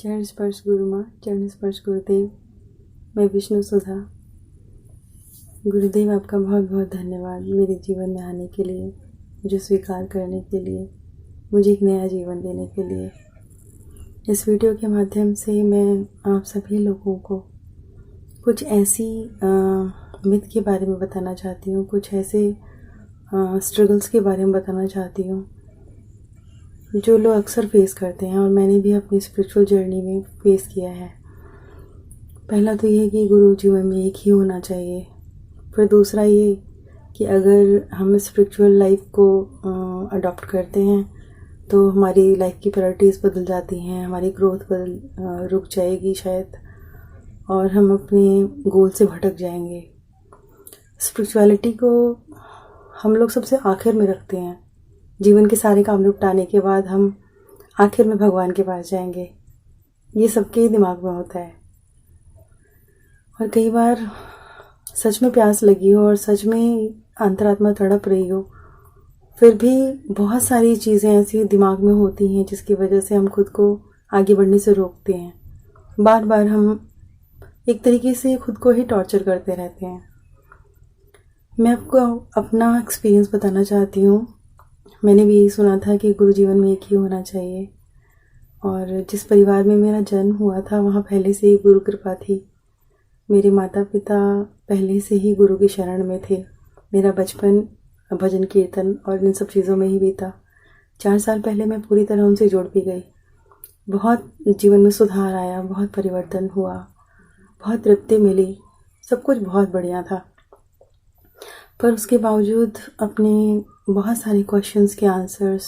चरण स्पर्श गुरु माँ, चरण स्पर्श गुरुदेव। मैं विष्णु सुधा। गुरुदेव आपका बहुत बहुत धन्यवाद मेरे जीवन में आने के लिए, मुझे स्वीकार करने के लिए, मुझे एक नया जीवन देने के लिए। इस वीडियो के माध्यम से मैं आप सभी लोगों को कुछ ऐसी मिथ के बारे में बताना चाहती हूँ, कुछ ऐसे स्ट्रगल्स के बारे में बताना चाहती हूँ जो लोग अक्सर फेस करते हैं और मैंने भी अपनी स्पिरिचुअल जर्नी में फेस किया है। पहला तो ये कि गुरु जीवन में एक ही होना चाहिए। फिर दूसरा ये कि अगर हम स्पिरिचुअल लाइफ को अडॉप्ट करते हैं तो हमारी लाइफ की प्रायोरिटीज़ बदल जाती हैं, हमारी ग्रोथ रुक जाएगी शायद, और हम अपने गोल से भटक जाएंगे। स्पिरिचुअलिटी को हम लोग सबसे आखिर में रखते हैं। जीवन के सारे काम निपटाने के बाद हम आखिर में भगवान के पास जाएंगे, ये सबके ही दिमाग में होता है। और कई बार सच में प्यास लगी हो और सच में अंतरात्मा तड़प रही हो, फिर भी बहुत सारी चीज़ें ऐसी दिमाग में होती हैं जिसकी वजह से हम खुद को आगे बढ़ने से रोकते हैं। बार बार हम एक तरीके से खुद को ही टॉर्चर करते रहते हैं। मैं आपको अपना एक्सपीरियंस बताना चाहती हूँ। मैंने भी यही सुना था कि गुरु जीवन में एक ही होना चाहिए, और जिस परिवार में मेरा जन्म हुआ था वहाँ पहले से ही गुरु कृपा थी। मेरे माता पिता पहले से ही गुरु की शरण में थे। मेरा बचपन भजन कीर्तन और इन सब चीज़ों में ही बीता। 4 साल पहले मैं पूरी तरह उनसे जुड़ भी गई। बहुत जीवन में सुधार आया, बहुत परिवर्तन हुआ, बहुत तृप्ति मिली, सब कुछ बहुत बढ़िया था। पर उसके बावजूद अपने बहुत सारे क्वेश्चंस के आंसर्स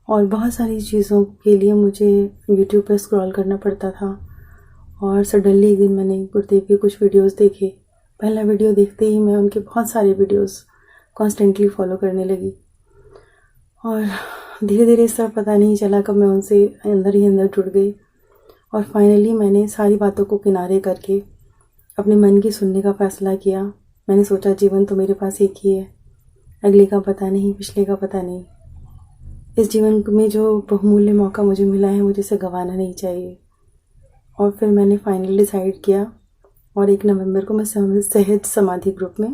और बहुत सारी चीज़ों के लिए मुझे यूट्यूब पर स्क्रॉल करना पड़ता था। और सडनली एक दिन मैंने गुरुदेव के कुछ वीडियोस देखे। पहला वीडियो देखते ही मैं उनके बहुत सारे वीडियोस कॉन्स्टेंटली फॉलो करने लगी, और धीरे धीरे इस तरह पता नहीं चला कब मैं उनसे अंदर ही अंदर जुड़ गई। और फाइनली मैंने सारी बातों को किनारे करके अपने मन की सुनने का फ़ैसला किया। मैंने सोचा जीवन तो मेरे पास एक ही है, अगले का पता नहीं, पिछले का पता नहीं। इस जीवन में जो बहुमूल्य मौका मुझे मिला है, मुझे इसे गंवाना नहीं चाहिए। और फिर मैंने फाइनली डिसाइड किया और 1 नवंबर को मैं सहज समाधि ग्रुप में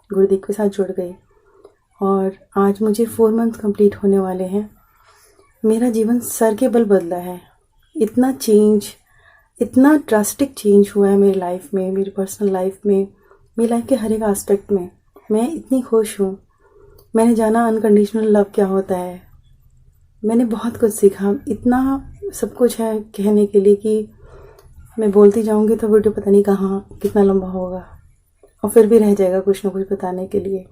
गुरुदेव के साथ जुड़ गई। और आज मुझे 4 मंथ कंप्लीट होने वाले हैं। मेरा जीवन सर के बल बदला है। इतना चेंज, इतना ड्रास्टिक चेंज हुआ है मेरी लाइफ में, मेरी पर्सनल लाइफ में, मेरी लाइफ के हर एक एस्पेक्ट में। मैं इतनी खुश हूँ। मैंने जाना अनकंडीशनल लव क्या होता है। मैंने बहुत कुछ सीखा। इतना सब कुछ है कहने के लिए कि मैं बोलती जाऊँगी तो वीडियो पता नहीं कहाँ कितना लंबा होगा, और फिर भी रह जाएगा कुछ ना कुछ बताने के लिए।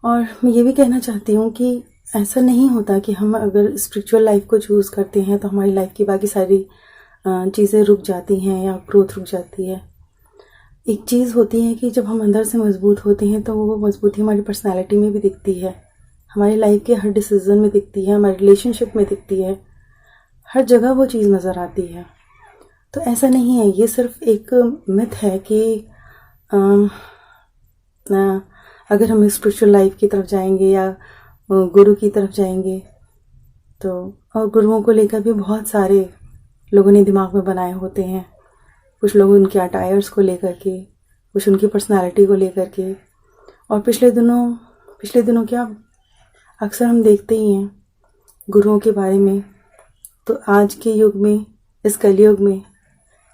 और मैं ये भी कहना चाहती हूँ कि ऐसा नहीं होता कि हम अगर स्पिरिचुअल लाइफ को चूज़ करते हैं तो हमारी लाइफ की बाकी सारी चीज़ें रुक जाती हैं या ग्रोथ रुक जाती है। एक चीज़ होती है कि जब हम अंदर से मजबूत होते हैं तो वो मजबूती हमारी पर्सनैलिटी में भी दिखती है, हमारी लाइफ के हर डिसीज़न में दिखती है, हमारे रिलेशनशिप में दिखती है, हर जगह वो चीज़ नज़र आती है। तो ऐसा नहीं है, ये सिर्फ एक मिथ है कि अगर हम स्पिरिचुअल लाइफ की तरफ जाएंगे या गुरु की तरफ जाएंगे तो, और गुरुओं को लेकर भी बहुत सारे लोगों ने दिमाग में बनाए होते हैं। कुछ लोग उनके अटायर्स को लेकर के, कुछ उनकी पर्सनालिटी को लेकर के। और पिछले दिनों क्या अक्सर हम देखते ही हैं गुरुओं के बारे में। तो आज के युग में, इस कलयुग में,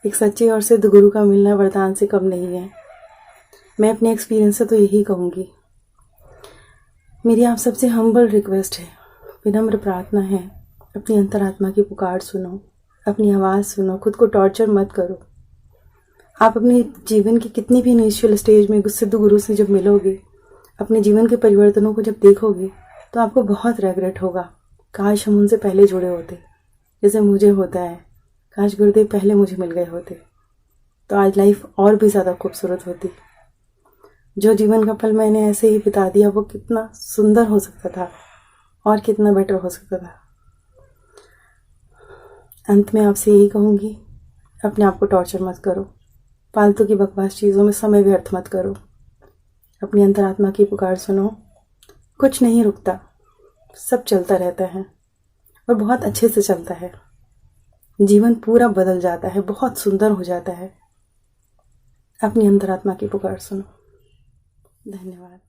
एक सच्चे और सिद्ध गुरु का मिलना वरदान से कम नहीं है। मैं अपने एक्सपीरियंस से तो यही कहूँगी। मेरी आप सबसे हम्बल रिक्वेस्ट है, विनम्र प्रार्थना है, अपनी अंतरात्मा की पुकार सुनो, अपनी आवाज़ सुनो, खुद को टॉर्चर मत करो। आप अपने जीवन की कितनी भी इनिशियल स्टेज में सिद्ध गुरु से जब मिलोगे, अपने जीवन के परिवर्तनों को जब देखोगे, तो आपको बहुत रेग्रेट होगा। काश हम उनसे पहले जुड़े होते, जैसे मुझे होता है। काश गुरुदेव पहले मुझे मिल गए होते तो आज लाइफ और भी ज़्यादा खूबसूरत होती। जो जीवन का पल मैंने ऐसे ही बिता दिया वो कितना सुंदर हो सकता था और कितना बेटर हो सकता था। अंत में आपसे यही कहूँगी, अपने आप को टॉर्चर मत करो, फालतू की बकवास चीज़ों में समय व्यर्थ मत करो। अपनी अंतरात्मा की पुकार सुनो। कुछ नहीं रुकता, सब चलता रहता है और बहुत अच्छे से चलता है। जीवन पूरा बदल जाता है, बहुत सुंदर हो जाता है। अपनी अंतरात्मा की पुकार सुनो। धन्यवाद।